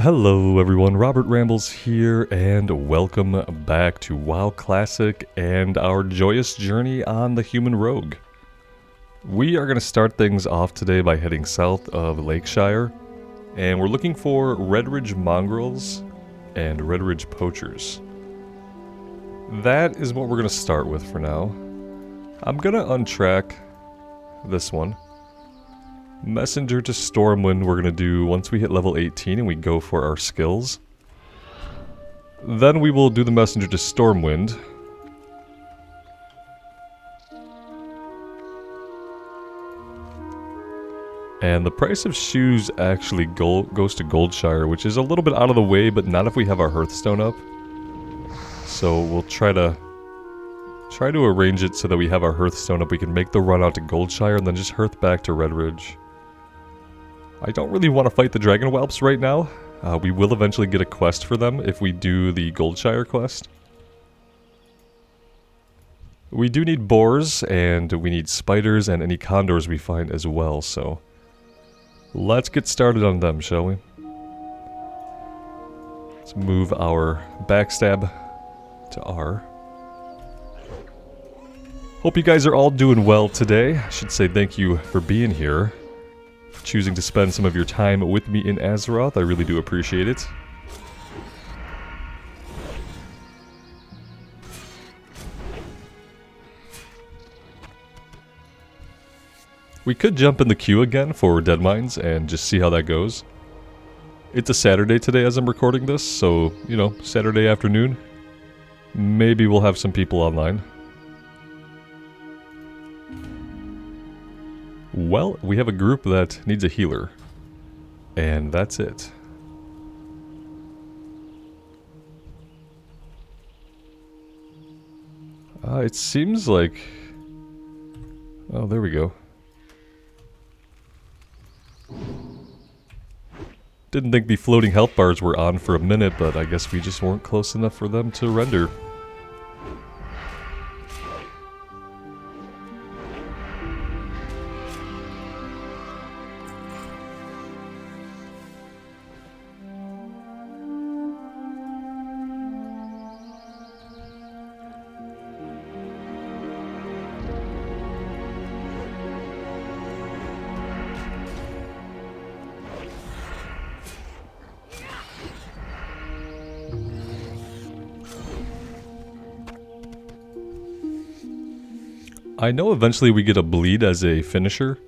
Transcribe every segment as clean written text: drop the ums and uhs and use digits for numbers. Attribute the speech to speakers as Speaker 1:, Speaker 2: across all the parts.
Speaker 1: Hello everyone, Robert Rambles here, and welcome back to WoW Classic and our joyous journey on the Human Rogue. We are going to start things off today by heading south of Lakeshire, and we're looking for Redridge Mongrels and Redridge Poachers. That is what we're going to start with for now. I'm going to untrack this one. Messenger to Stormwind we're going to do once we hit level 18 and we go for our skills. Then we will do the Messenger to Stormwind. And the price of shoes actually goes to Goldshire, which is a little bit out of the way, but not if we have our Hearthstone up. So we'll try to arrange it so that we have our Hearthstone up. We can make the run out to Goldshire and then just Hearth back to Redridge. I don't really want to fight the Dragon Whelps right now. We will eventually get a quest for them if we do the Goldshire quest. We do need boars, and we need spiders and any condors we find as well, so let's get started on them, shall we? Let's move our backstab to R. Hope you guys are all doing well today. I should say thank you for being here. Choosing to spend some of your time with me in Azeroth. I really do appreciate it. We could jump in the queue again for Deadmines and just see how that goes. It's a Saturday today as I'm recording this, so, you know, Saturday afternoon. Maybe we'll have some people online. Well, we have a group that needs a healer. And that's it. It seems like... Oh, there we go. Didn't think the floating health bars were on for a minute, but I guess we just weren't close enough for them to render. I know eventually we get a bleed as a finisher,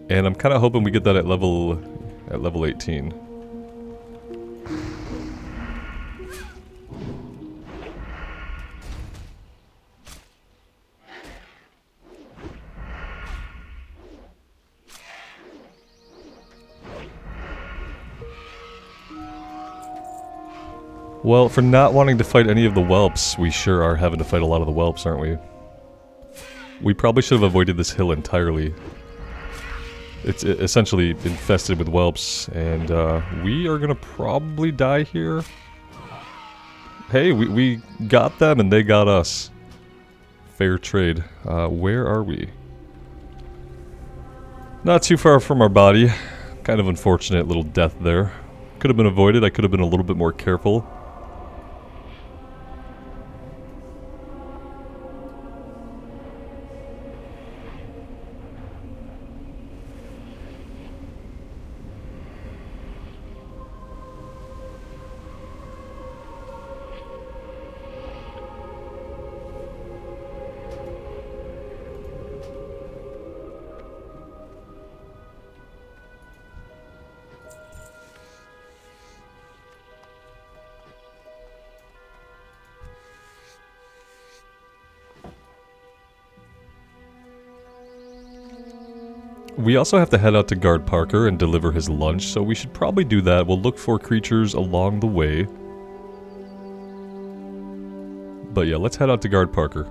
Speaker 1: and I'm kind of hoping we get that at level 18. Well, for not wanting to fight any of the whelps, we sure are having to fight a lot of the whelps, aren't we? We probably should have avoided this hill entirely. It's essentially infested with whelps, and we are gonna probably die here. Hey, we got them and they got us. Fair trade. Where are we? Not too far from our body. Kind of unfortunate little death there. Could have been avoided. I could have been a little bit more careful. We also have to head out to guard Parker and deliver his lunch, so we should probably do that. We'll look for creatures along the way. But yeah, let's head out to guard Parker.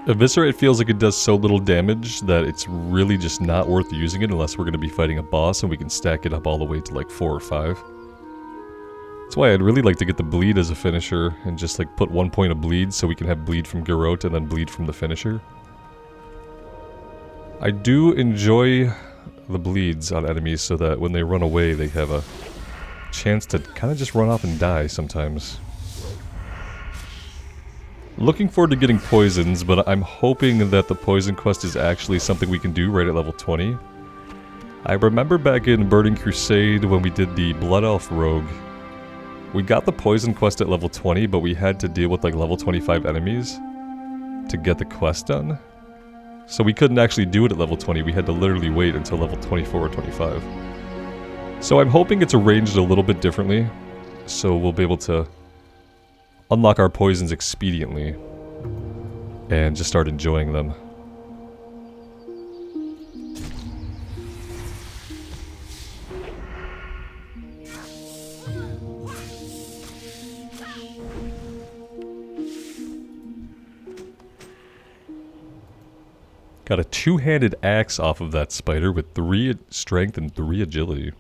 Speaker 1: Eviscerate feels like it does so little damage that it's really just not worth using it unless we're going to be fighting a boss and we can stack it up all the way to like 4 or 5. That's why I'd really like to get the bleed as a finisher and just like put 1 point of bleed so we can have bleed from Garrote and then bleed from the finisher. I do enjoy the bleeds on enemies so that when they run away they have a chance to kind of just run off and die sometimes. Looking forward to getting poisons, but I'm hoping that the poison quest is actually something we can do right at level 20. I remember back in Burning Crusade when we did the Blood Elf Rogue, we got the poison quest at level 20, but we had to deal with like level 25 enemies to get the quest done. So we couldn't actually do it at level 20, we had to literally wait until level 24 or 25. So I'm hoping it's arranged a little bit differently, so we'll be able to unlock our poisons expediently and just start enjoying them. Got a 2-handed axe off of that spider with 3 strength and 3 agility.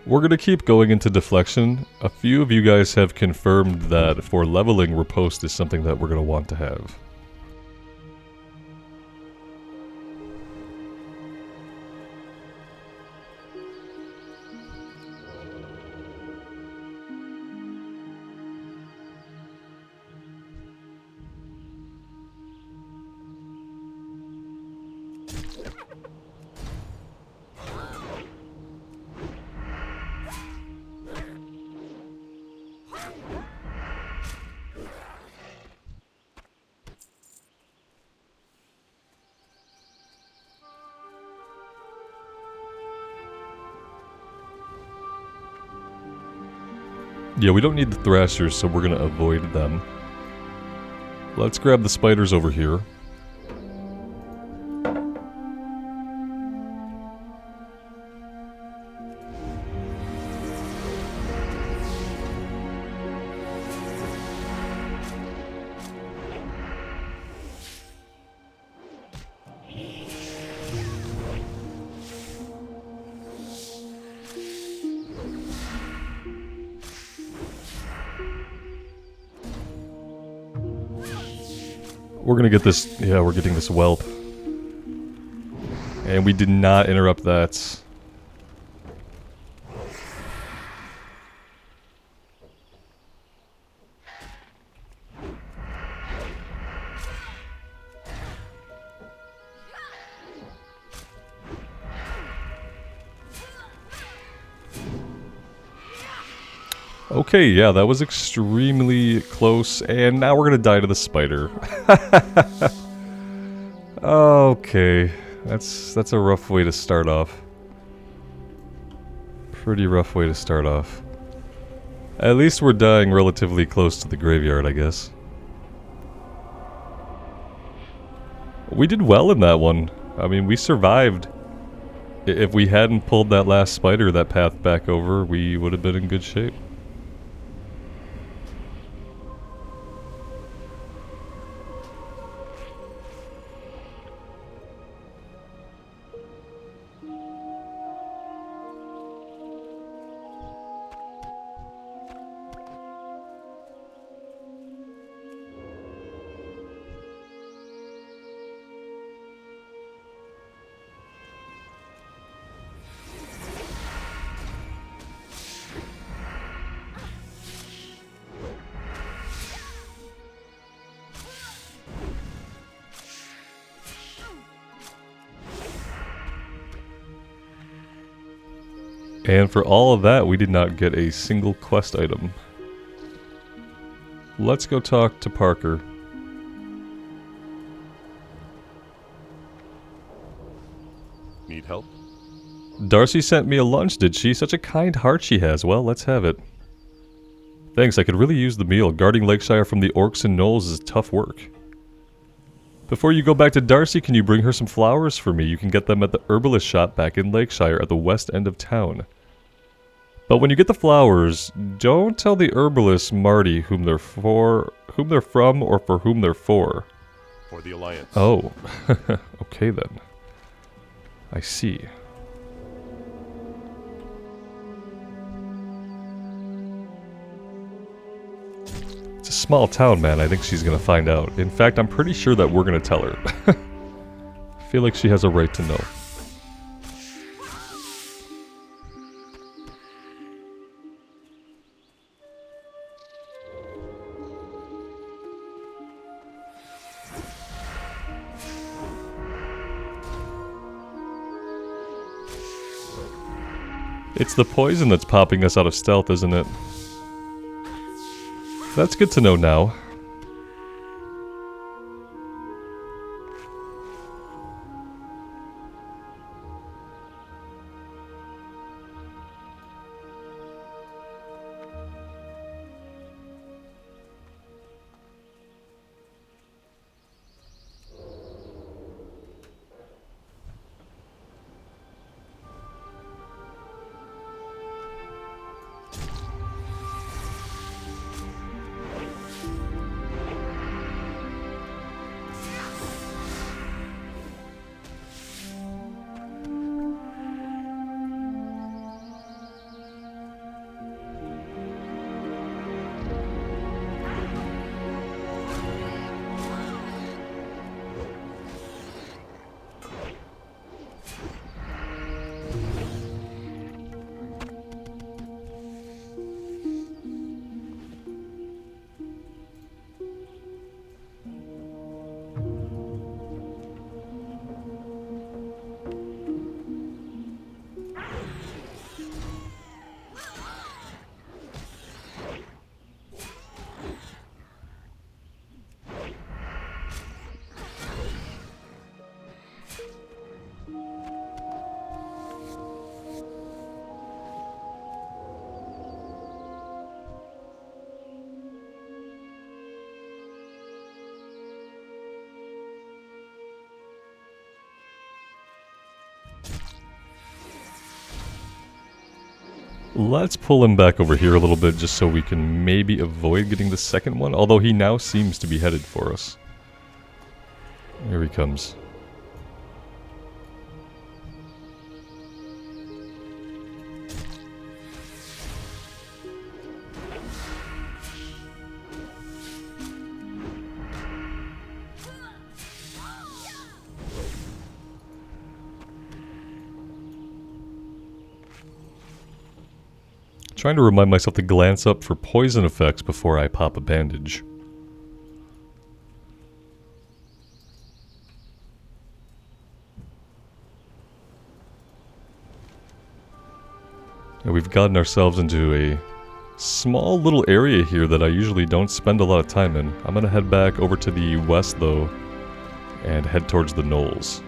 Speaker 1: We're going to keep going into deflection. A few of you guys have confirmed that for leveling, riposte is something that we're going to want to have. Yeah, we don't need the thrashers, so we're going to avoid them. Let's grab the spiders over here. We're gonna get this, yeah, we're getting this whelp. And we did not interrupt that. Okay, yeah, that was extremely close, and now we're gonna die to the spider. Okay, that's a rough way to start off. Pretty rough way to start off. At least we're dying relatively close to the graveyard, I guess. We did well in that one. I mean, we survived. If we hadn't pulled that last spider that path back over, we would have been in good shape. And for all of that, we did not get a single quest item. Let's go talk to Parker. Darcy sent me a lunch, did she? Such a kind heart she has. Well, let's have it. Thanks, I could really use the meal. Guarding Lakeshire from the orcs and gnolls is tough work. Before you go back to Darcy, can you bring her some flowers for me? You can get them at the herbalist shop back in Lakeshire at the west end of town. But when you get the flowers, don't tell the herbalist Marty whom they're from, or for whom they're for.
Speaker 2: For the Alliance.
Speaker 1: Oh, okay then. I see. It's a small town, man. I think she's gonna find out. In fact, I'm pretty sure that we're gonna tell her. I feel like she has a right to know. It's the poison that's popping us out of stealth, isn't it? That's good to know now. Let's pull him back over here a little bit just so we can maybe avoid getting the second one, although he now seems to be headed for us. Here he comes. Trying to remind myself to glance up for poison effects before I pop a bandage. And we've gotten ourselves into a small little area here that I usually don't spend a lot of time in. I'm gonna head back over to the west though and head towards the knolls.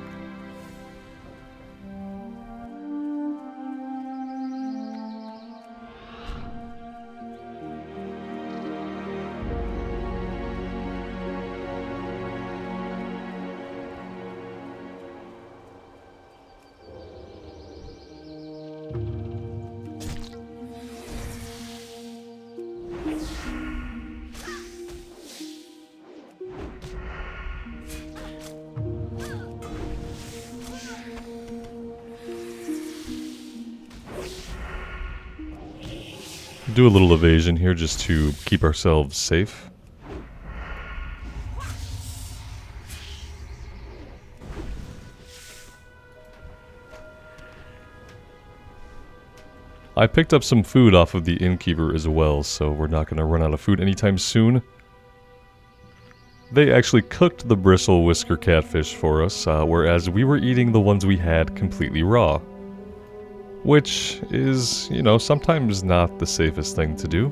Speaker 1: Do a little evasion here just to keep ourselves safe. I picked up some food off of the innkeeper as well, so we're not going to run out of food anytime soon. They actually cooked the bristle whisker catfish for us, whereas we were eating the ones we had completely raw. Which is, you know, sometimes not the safest thing to do.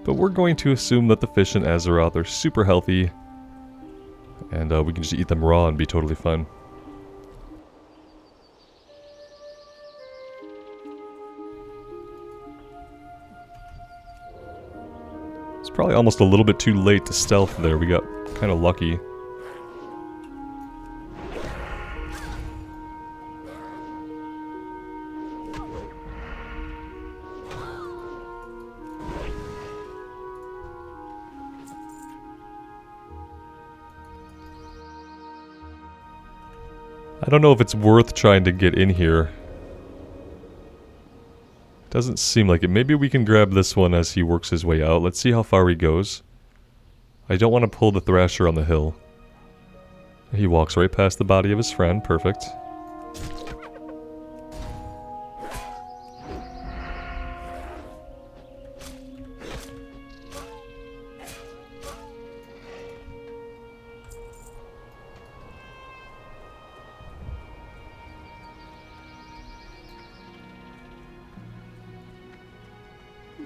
Speaker 1: But we're going to assume that the fish in Azeroth are super healthy, and we can just eat them raw and be totally fine. It's probably almost a little bit too late to stealth there. We got kind of lucky. I don't know if it's worth trying to get in here. Doesn't seem like it. Maybe we can grab this one as he works his way out. Let's see how far he goes. I don't want to pull the Thrasher on the hill. He walks right past the body of his friend. Perfect.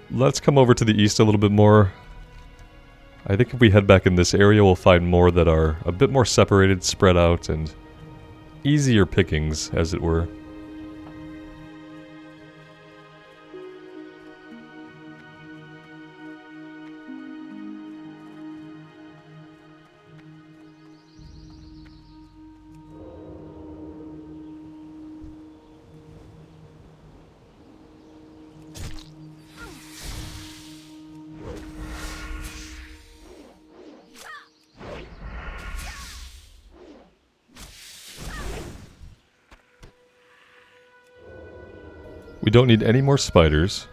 Speaker 1: Let's come over to the east a little bit more. I think if we head back in this area, we'll find more that are a bit more separated, spread out, and easier pickings, as it were. We don't need any more spiders.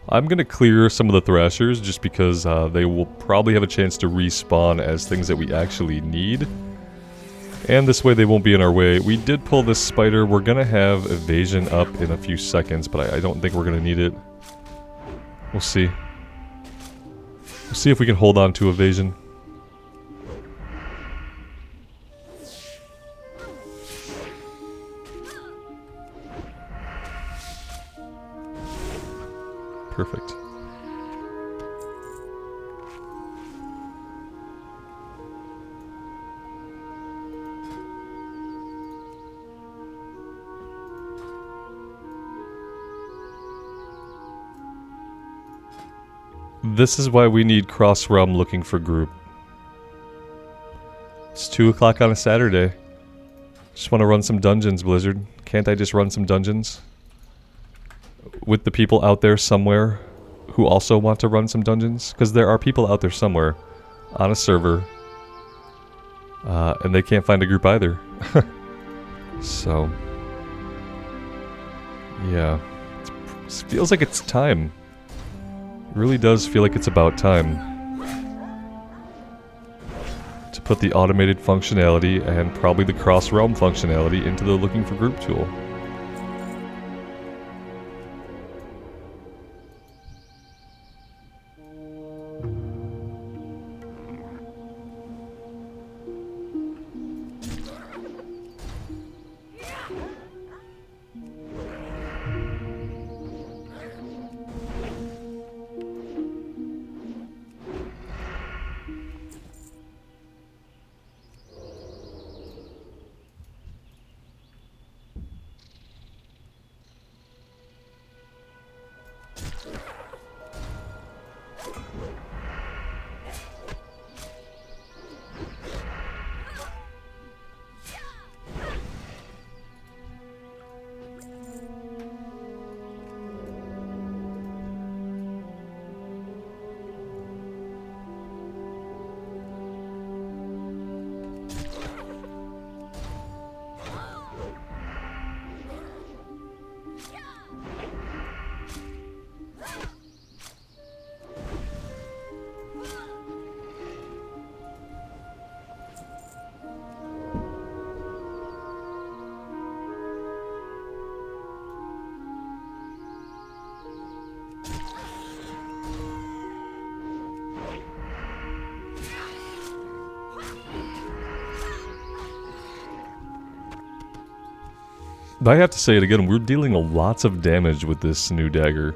Speaker 1: I'm going to clear some of the Thrashers just because they will probably have a chance to respawn as things that we actually need. And this way they won't be in our way. We did pull this spider. We're going to have evasion up in a few seconds, but I don't think we're going to need it. We'll see. We'll see if we can hold on to evasion. Perfect. This is why we need cross-realm looking for group. It's 2 o'clock on a Saturday. Just want to run some dungeons, Blizzard. Can't I just run some dungeons? With the people out there somewhere who also want to run some dungeons? Because there are people out there somewhere on a server and they can't find a group either. So, yeah. It feels like it's time. It really does feel like it's about time to put the automated functionality and probably the cross-realm functionality into the looking for group tool. I have to say it again, we're dealing lots of damage with this new dagger.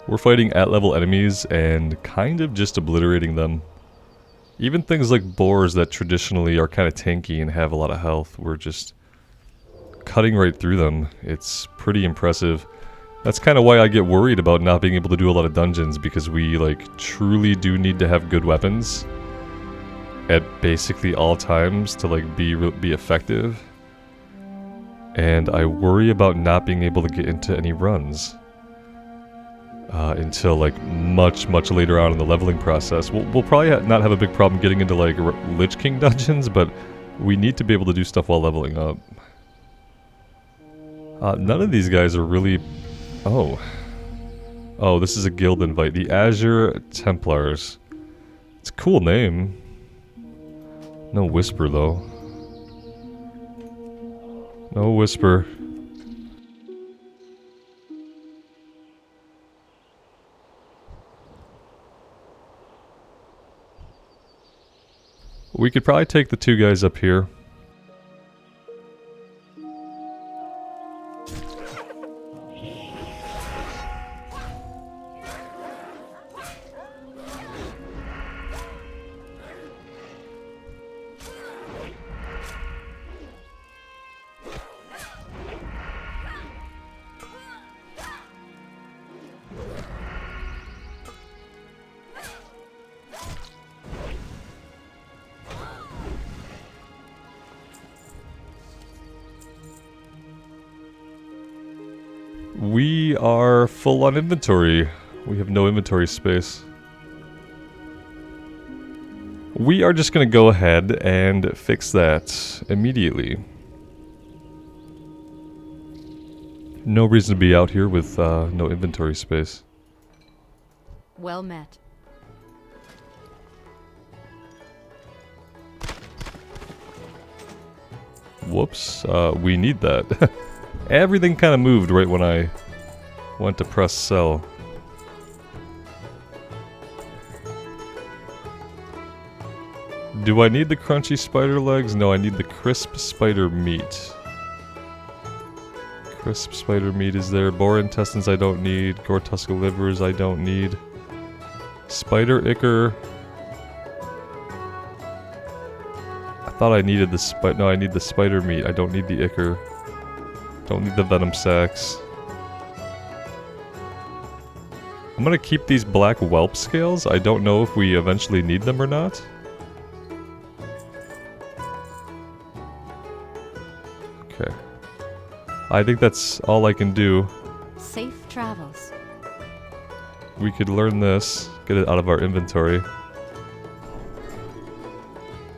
Speaker 1: We're fighting at-level enemies and kind of just obliterating them. Even things like boars that traditionally are kind of tanky and have a lot of health, we're just cutting right through them. It's pretty impressive. That's kind of why I get worried about not being able to do a lot of dungeons, because we, like, truly do need to have good weapons at basically all times to, like, be effective. And I worry about not being able to get into any runs until, like, much later on in the leveling process. We'll probably not have a big problem getting into, like, Lich King dungeons, but we need to be able to do stuff while leveling up. None of these guys are really... Oh. Oh, this is a guild invite. The Azure Templars. It's a cool name. No whisper, though. No whisper. We could probably take the two guys up here. We are full on inventory. We have no inventory space. We are just going to go ahead and fix that immediately. No reason to be out here with no inventory space.
Speaker 2: Well met.
Speaker 1: Whoops, we need that. Everything kind of moved right when I went to press sell. Do I need the crunchy spider legs? No, I need the crisp spider meat. Crisp spider meat is there. Boar intestines I don't need. Gortuska livers I don't need. Spider ichor. I thought I needed the no, I need the spider meat. I don't need the ichor. Don't need the venom sacs. I'm gonna keep these black whelp scales. I don't know if we eventually need them or not. Okay. I think that's all I can do.
Speaker 2: Safe travels.
Speaker 1: We could learn this, get it out of our inventory.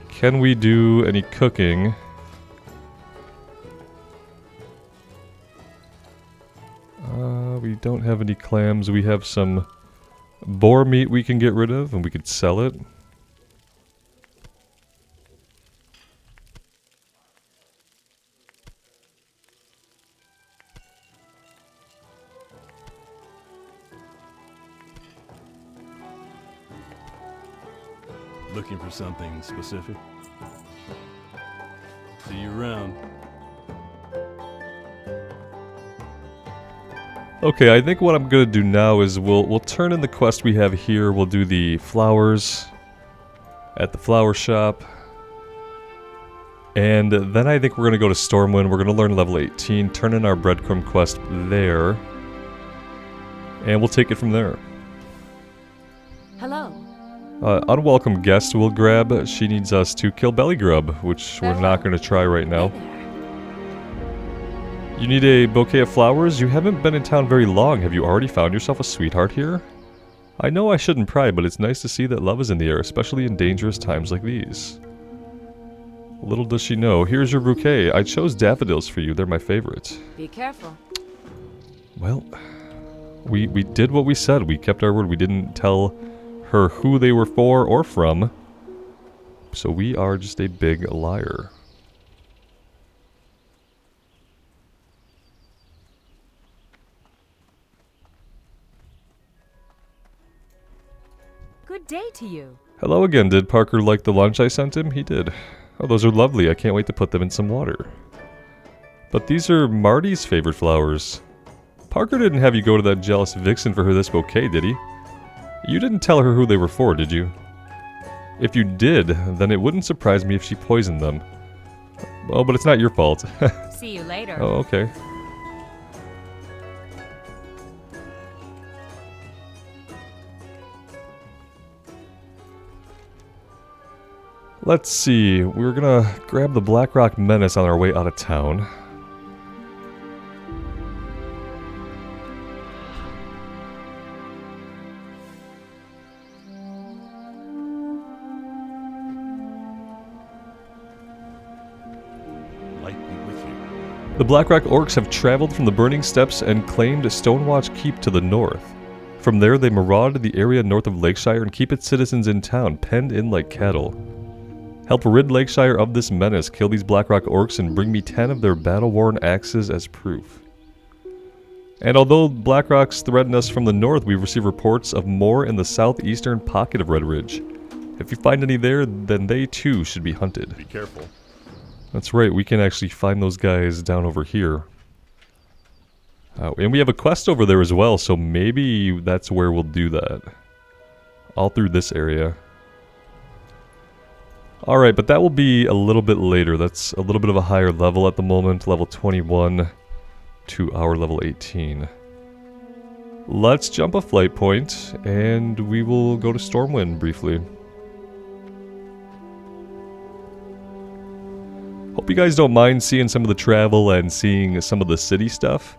Speaker 1: Can we do any cooking? We don't have any clams. We have some boar meat we can get rid of, and we could sell it.
Speaker 3: Looking for something specific? See you around.
Speaker 1: Okay, I think what I'm gonna do now is we'll turn in the quest we have here. We'll do the flowers at the flower shop. And then I think we're gonna go to Stormwind. We're gonna learn level 18, turn in our breadcrumb quest there. And we'll take it from there.
Speaker 2: Hello.
Speaker 1: Unwelcome guest we'll grab. She needs us to kill Belly Grub, which we're not gonna try right now.
Speaker 2: Hey there.
Speaker 1: You need a bouquet of flowers? You haven't been in town very long. Have you already found yourself a sweetheart here? I know I shouldn't pry, but it's nice to see that love is in the air, especially in dangerous times like these. Little does she know. Here's your bouquet. I chose daffodils for you. They're my favorite.
Speaker 2: Be careful.
Speaker 1: Well, we did what we said. We kept our word. We didn't tell her who they were for or from. So we are just a big liar.
Speaker 2: Good day to you.
Speaker 1: Hello again. Did Parker like the lunch I sent him? He did. Oh, those are lovely. I can't wait to put them in some water. But these are Marty's favorite flowers. Parker didn't have you go to that jealous vixen for her this bouquet, did he? You didn't tell her who they were for, did you? If you did, then it wouldn't surprise me if she poisoned them. Oh, but it's not your fault.
Speaker 2: See you later.
Speaker 1: Oh, okay. Let's see. We're gonna grab the Blackrock Menace on our way out of town.
Speaker 3: Light be with you.
Speaker 1: The Blackrock Orcs have traveled from the Burning Steppes and claimed Stonewatch Keep to the north. From there, they maraud the area north of Lakeshire and keep its citizens in town, penned in like cattle. Help rid Lakeshire of this menace, kill these Blackrock Orcs, and bring me 10 of their battle-worn axes as proof. And although Blackrocks threaten us from the north, we receive reports of more in the southeastern pocket of Red Ridge. If you find any there, then they too should be hunted.
Speaker 3: Be careful.
Speaker 1: That's right, we can actually find those guys down over here. And we have a quest over there as well, so maybe that's where we'll do that. All through this area. Alright, but that will be a little bit later. That's a little bit of a higher level at the moment, level 21 to our level 18. Let's jump a flight point, and we will go to Stormwind briefly. Hope you guys don't mind seeing some of the travel and seeing some of the city stuff.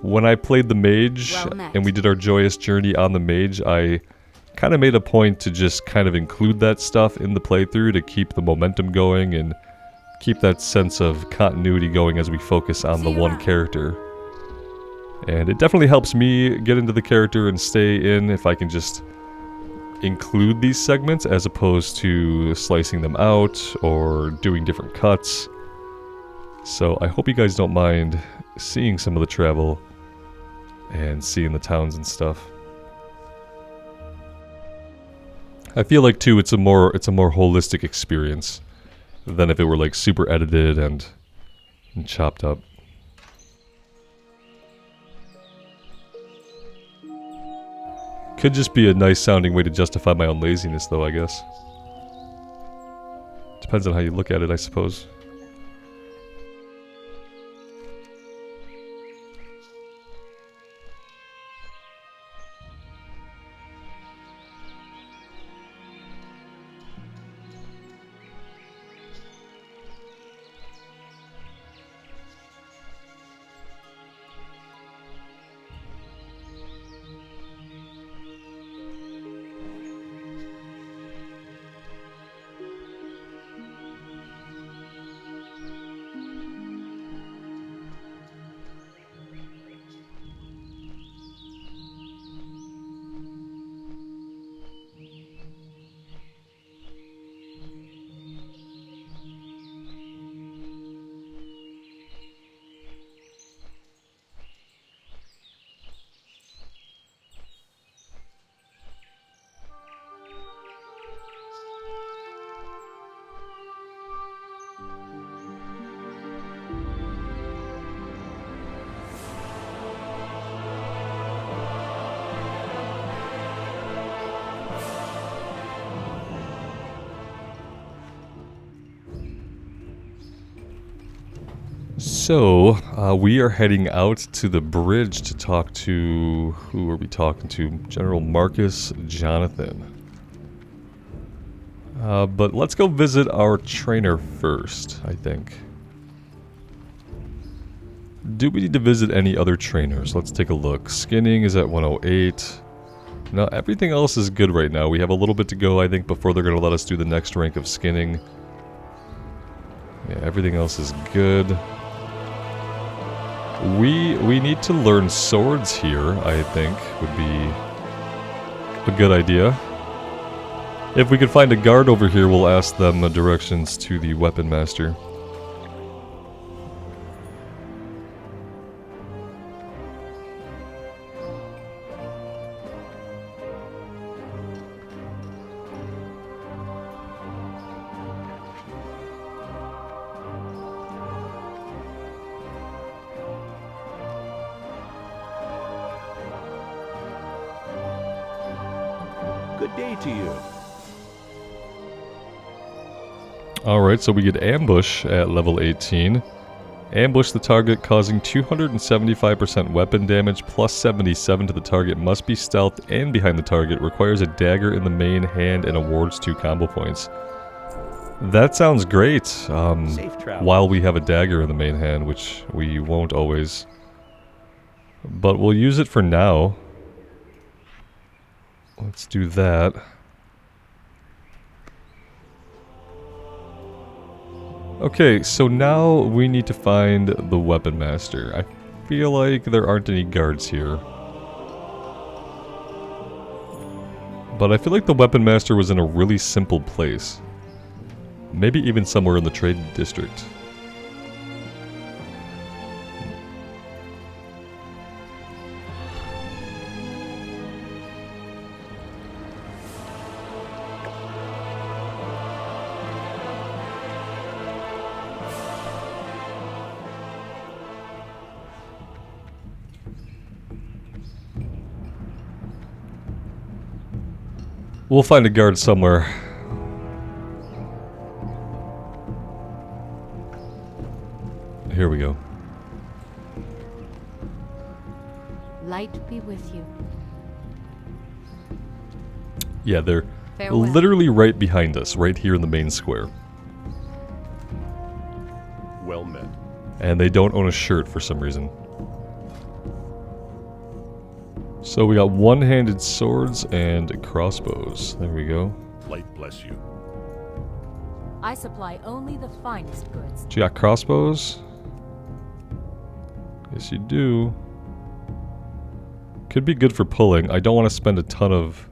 Speaker 1: When I played the mage, and we did our Joyous journey on the mage, I kind of made a point to just kind of include that stuff in the playthrough to keep the momentum going and keep that sense of continuity going as we focus on the one character. And it definitely helps me get into the character and stay in if I can just include these segments as opposed to slicing them out or doing different cuts. So I hope you guys don't mind seeing some of the travel and seeing the towns and stuff. I feel like too it's a more holistic experience than if it were like super edited and chopped up. Could just be a nice sounding way to justify my own laziness though, I guess. Depends on how you look at it, I suppose. So, we are heading out to the bridge to talk to... Who are we talking to? General Marcus Jonathan. But let's go visit our trainer first, I think. Do we need to visit any other trainers? Let's take a look. Skinning is at 108. No, everything else is good right now. We have a little bit to go, I think, before they're going to let us do the next rank of skinning. Yeah, everything else is good. We need to learn swords here, I think, would be a good idea. If we could find a guard over here, we'll ask them directions to the weapon master.
Speaker 4: Good day to you.
Speaker 1: Alright, so we get Ambush at level 18. Ambush the target, causing 275% weapon damage, plus 77 to the target, must be stealth and behind the target, requires a dagger in the main hand, and awards 2 combo points. That sounds great, while we have a dagger in the main hand, which we won't always. But we'll use it for now. Let's do that. Okay, so now we need to find the Weapon Master. I feel like there aren't any guards here. But I feel like the Weapon Master was in a really simple place. Maybe even somewhere in the trade district. We'll find a guard somewhere. Here we go.
Speaker 2: Light be with you.
Speaker 1: Yeah, they're
Speaker 2: Farewell.
Speaker 1: literally right behind us, right here in the main square.
Speaker 3: Well met.
Speaker 1: And they don't own a shirt for some reason. So we got one-handed swords and crossbows. There we go.
Speaker 3: Light bless you.
Speaker 2: I supply only the finest goods.
Speaker 1: Do you got crossbows? Yes, you do. Could be good for pulling. I don't want to spend a ton of...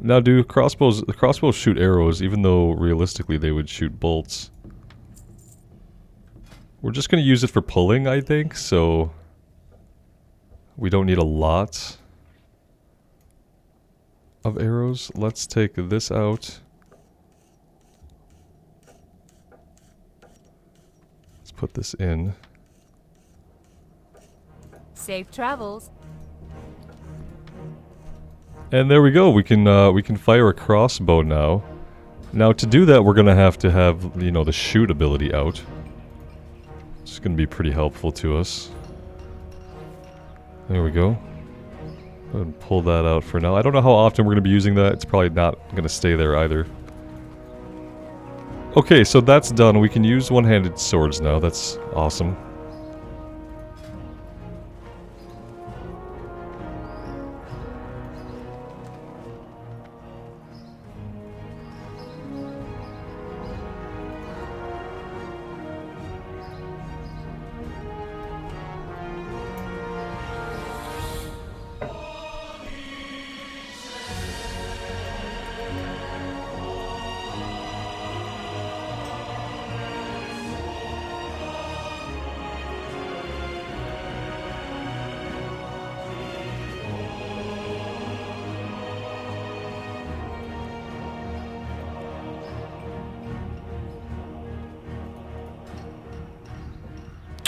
Speaker 1: Now, do crossbows... The crossbows shoot arrows, even though realistically they would shoot bolts. We're just going to use it for pulling, I think, so... We don't need a lot of arrows. Let's take this out. Let's put this in.
Speaker 2: Safe travels.
Speaker 1: And there we go. We can fire a crossbow now. Now to do that, we're gonna have to have, you know, the shoot ability out. It's gonna be pretty helpful to us. There we go. Go ahead and pull that out for now. I don't know how often we're going to be using that. It's probably not going to stay there either. Okay, so that's done. We can use one-handed swords now. That's awesome.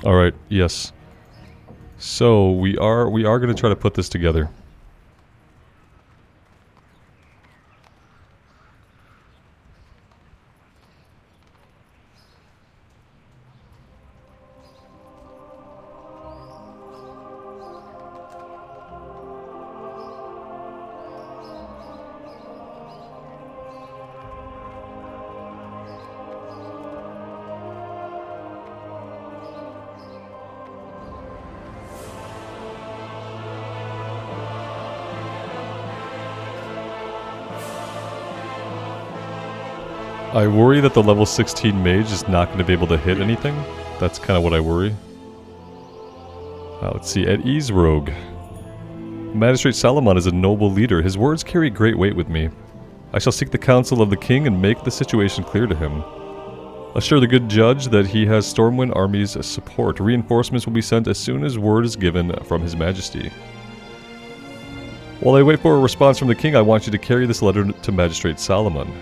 Speaker 1: Alright, yes. So, we are going to try to put this together. I worry that the level 16 mage is not going to be able to hit anything. That's kind of what I worry. Let's see, at ease rogue. Magistrate Solomon is a noble leader. His words carry great weight with me. I shall seek the counsel of the king and make the situation clear to him. Assure the good judge that he has Stormwind Army's support. Reinforcements will be sent as soon as word is given from his majesty. While I wait for a response from the king, I want you to carry this letter to Magistrate Solomon.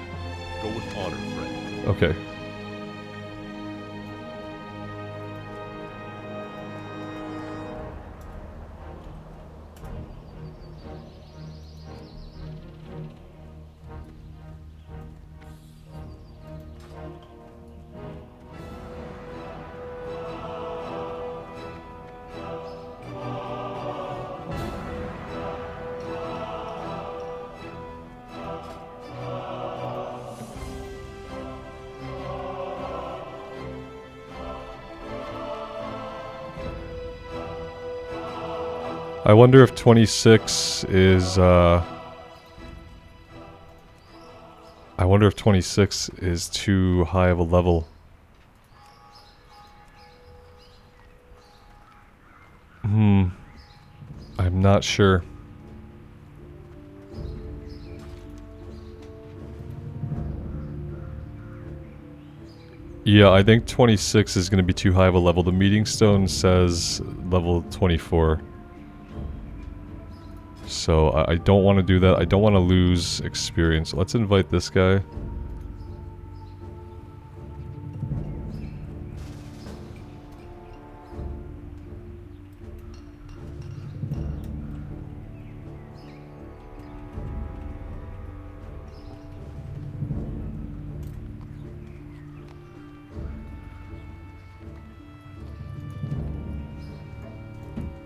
Speaker 3: Go with honor, friend.
Speaker 1: Okay. I wonder if 26 is, I wonder if 26 is too high of a level. I'm not sure. Yeah, I think 26 is going to be too high of a level. The meeting stone says level 24. So I don't want to do that. I don't want to lose experience. Let's invite this guy.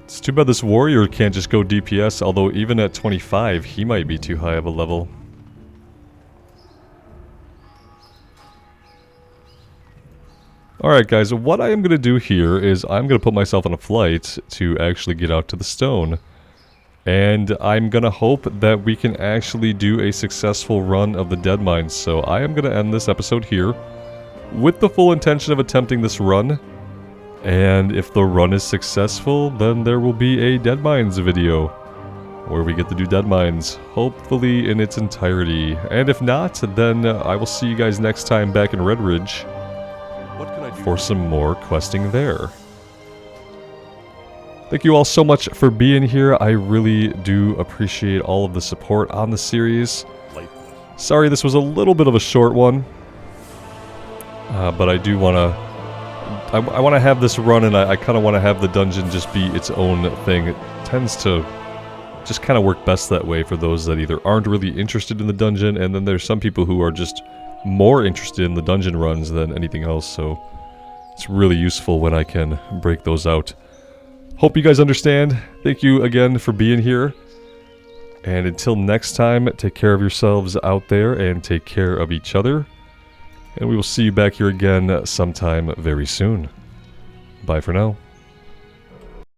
Speaker 1: It's too bad this warrior can't just go DPS, although even at 25, he might be too high of a level. Alright guys, what I am going to do here is I'm going to put myself on a flight to actually get out to the stone. And I'm going to hope that we can actually do a successful run of the dead mines. So I am going to end this episode here with the full intention of attempting this run. And if the run is successful, then there will be a Dead Mines video where we get to do Dead Mines, hopefully in its entirety. And if not, then I will see you guys next time back in Red Ridge for some more questing there. Thank you all so much for being here. I really do appreciate all of the support on the series. Sorry this was a little bit of a short one, but I do want to... I want to have this run, and I kind of want to have the dungeon just be its own thing. It tends to just kind of work best that way for those that either aren't really interested in the dungeon, and then there's some people who are just more interested in the dungeon runs than anything else, so it's really useful when I can break those out. Hope you guys understand. Thank you again for being here. And until next time, take care of yourselves out there and take care of each other. And we will see you back here again sometime very soon. Bye for now.